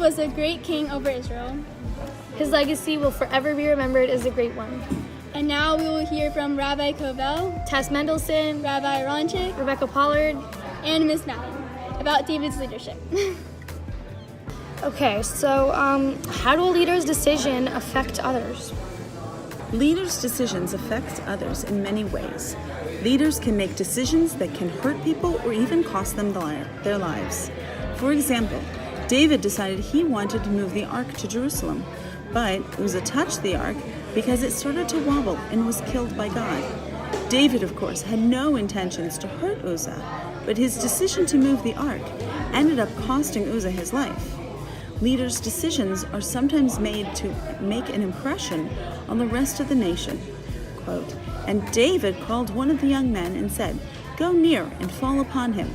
was a great king over Israel. His legacy will forever be remembered as a great one. And now we will hear from Rabbi Kovel, Tess Mendelson, Rabbi Ronchik, Rebecca Pollard, and Miss Madden about David's leadership. Okay, so how do a leader's decision affect others? Leaders' decisions affect others in many ways. Leaders can make decisions that can hurt people or even cost them their lives. For example, David decided he wanted to move the ark to Jerusalem, but Uzzah touched the ark because it started to wobble and was killed by God. David, of course, had no intentions to hurt Uzzah, but his decision to move the ark ended up costing Uzzah his life. Leaders' decisions are sometimes made to make an impression on the rest of the nation. Quote, "And David called one of the young men and said, 'Go near and fall upon him.'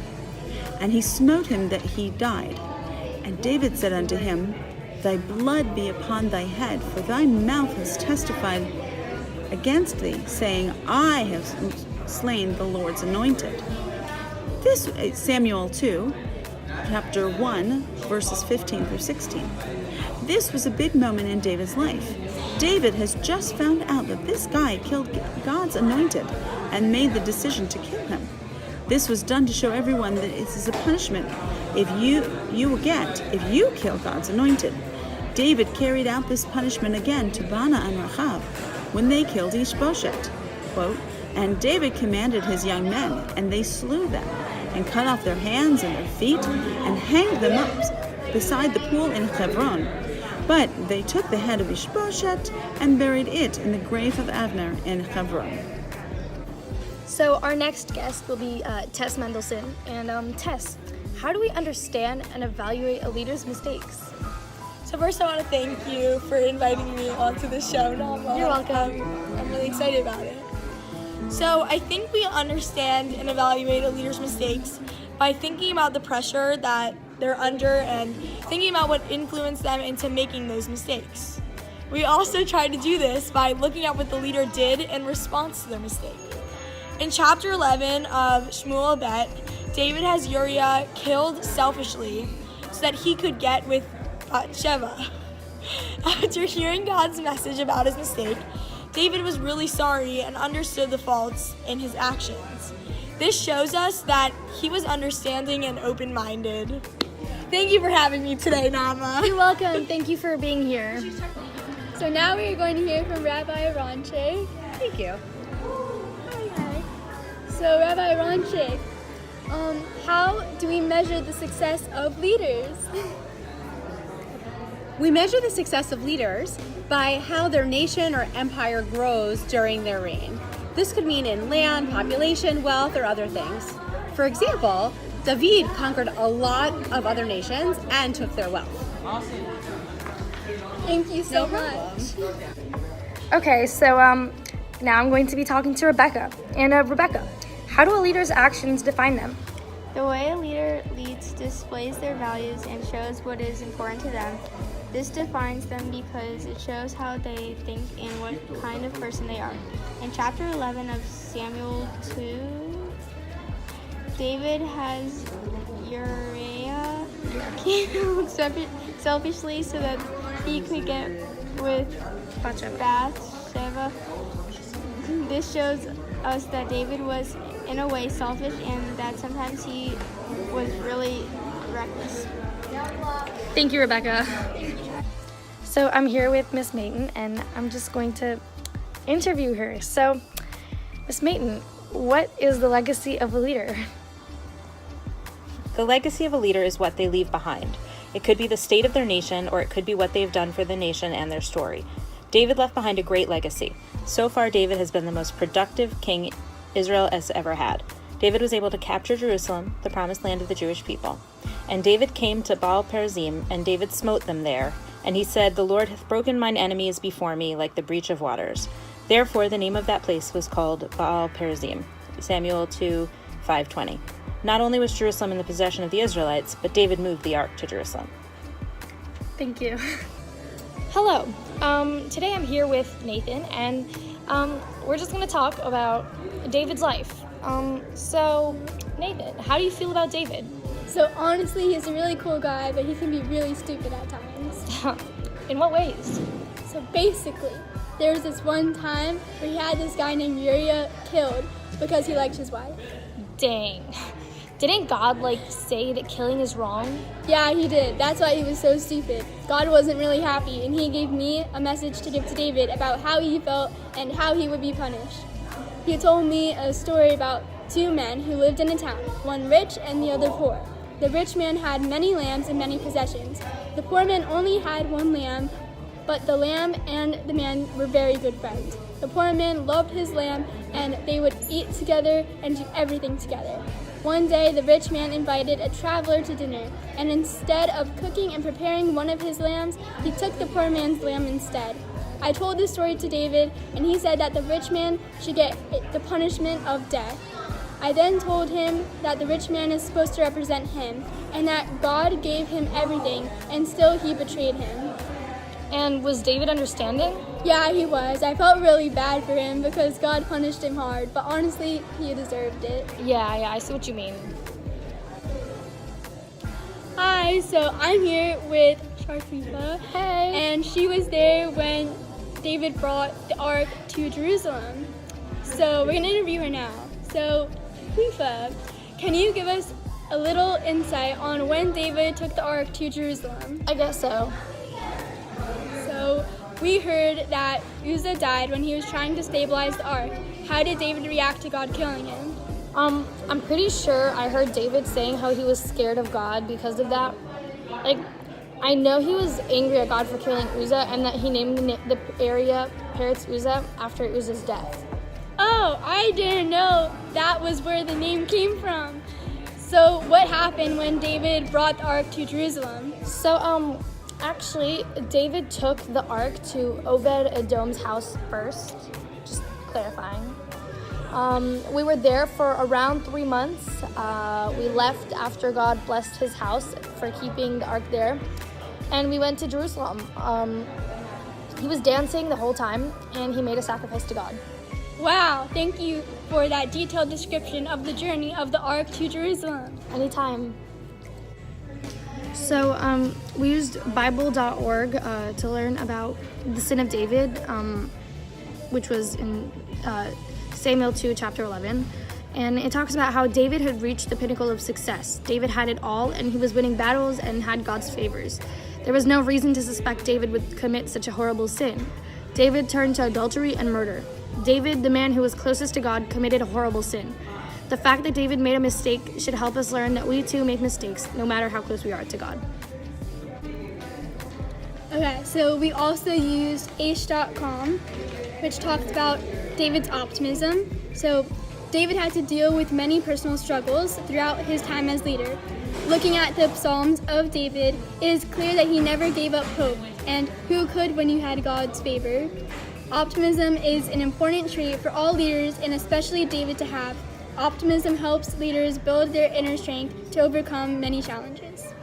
And he smote him that he died. And David said unto him, 'Thy blood be upon thy head, for thy mouth has testified against thee, saying, I have slain the Lord's anointed.'" This is Samuel 2, chapter 1, verses 15 through 16. This was a big moment in David's life. David has just found out that this guy killed God's anointed and made the decision to kill him. This was done to show everyone that it is a punishment if you will get if you kill God's anointed. David carried out this punishment again to Baana and Rechab when they killed Ishbosheth. Quote, "And David commanded his young men, and they slew them, and cut off their hands and their feet, and hanged them up beside the pool in Hebron. But they took the head of Ishbosheth and buried it in the grave of Abner in Hebron." So our next guest will be Tess Mendelson. And Tess, how do we understand and evaluate a leader's mistakes? So first I want to thank you for inviting me onto the show, Naama. You're welcome. I'm really excited about it. So I think we understand and evaluate a leader's mistakes by thinking about the pressure that they're under and thinking about what influenced them into making those mistakes. We also try to do this by looking at what the leader did in response to their mistake. In chapter 11 of Shmuel Bet, David has Uriah killed selfishly so that he could get with Bathsheba. After hearing God's message about his mistake, David was really sorry and understood the faults in his actions. This shows us that he was understanding and open-minded. Thank you for having me today, Naama. You're welcome. Thank you for being here. So now we are going to hear from Rabbi Ronchik. Thank you. Hi. So Rabbi Ronchik, how do we measure the success of leaders? We measure the success of leaders by how their nation or empire grows during their reign. This could mean in land, population, wealth, or other things. For example, David conquered a lot of other nations and took their wealth. Thank you so much. Okay, so now I'm going to be talking to Rebecca. And Rebecca, how do a leader's actions define them? The way a leader leads displays their values and shows what is important to them. This defines them because it shows how they think and what kind of person they are. In chapter 11 of Samuel 2, David has Uriah killed selfishly so that he could get with Bathsheba. This shows us that David was in a way selfish and that sometimes he was really reckless. Thank you, Rebecca. So I'm here with Miss Mayton, and I'm just going to interview her. So, Miss Mayton, what is the legacy of a leader? The legacy of a leader is what they leave behind. It could be the state of their nation, or it could be what they've done for the nation and their story. David left behind a great legacy. So far, David has been the most productive king Israel has ever had. David was able to capture Jerusalem, the promised land of the Jewish people. And David came to Baal Perazim, and David smote them there. And he said, "The Lord hath broken mine enemies before me like the breach of waters." Therefore, the name of that place was called Baal Perazim. Samuel 2, 5:20. Not only was Jerusalem in the possession of the Israelites, but David moved the ark to Jerusalem. Thank you. Hello. Today I'm here with Nathan, and we're just going to talk about David's life. So, Nathan, how do you feel about David? So honestly, he's a really cool guy, but he can be really stupid at times. In what ways? So basically, there was this one time where he had this guy named Uriah killed because he liked his wife. Dang. Didn't God, say that killing is wrong? Yeah, he did. That's why he was so stupid. God wasn't really happy, and he gave me a message to give to David about how he felt and how he would be punished. He told me a story about two men who lived in a town, one rich and the other poor. The rich man had many lambs and many possessions. The poor man only had one lamb, but the lamb and the man were very good friends. The poor man loved his lamb, and they would eat together and do everything together. One day, the rich man invited a traveler to dinner, and instead of cooking and preparing one of his lambs, he took the poor man's lamb instead. I told this story to David, and he said that the rich man should get the punishment of death. I then told him that the rich man is supposed to represent him, and that God gave him everything, and still he betrayed him. And was David understanding? Yeah, he was. I felt really bad for him because God punished him hard, but honestly, he deserved it. Yeah, I see what you mean. Hi, so I'm here with Sharfifa. Hey. And she was there when David brought the ark to Jerusalem. So we're going to interview her now. So, Sharfifa, can you give us a little insight on when David took the ark to Jerusalem? I guess so. So, we heard that Uzzah died when he was trying to stabilize the ark. How did David react to God killing him? I'm pretty sure I heard David saying how he was scared of God because of that. I know he was angry at God for killing Uzzah, and that he named the area Peretz Uzzah after Uzzah's death. Oh, I didn't know that was where the name came from. So what happened when David brought the ark to Jerusalem? So, actually, David took the ark to Obed-Edom's house first, just clarifying. We were there for around 3 months. We left after God blessed his house for keeping the ark there, and we went to Jerusalem. He was dancing the whole time, and he made a sacrifice to God. Wow, thank you for that detailed description of the journey of the ark to Jerusalem. Anytime. So we used Bible.org to learn about the sin of David, which was in Samuel 2, chapter 11. And it talks about how David had reached the pinnacle of success. David had it all, and he was winning battles and had God's favors. There was no reason to suspect David would commit such a horrible sin. David turned to adultery and murder. David, the man who was closest to God, committed a horrible sin. The fact that David made a mistake should help us learn that we too make mistakes, no matter how close we are to God. Okay, so we also used Ace.com, which talked about David's optimism. So David had to deal with many personal struggles throughout his time as leader. Looking at the Psalms of David, it is clear that he never gave up hope, and who could when you had God's favor? Optimism is an important trait for all leaders, and especially David to have. Optimism helps leaders build their inner strength to overcome many challenges.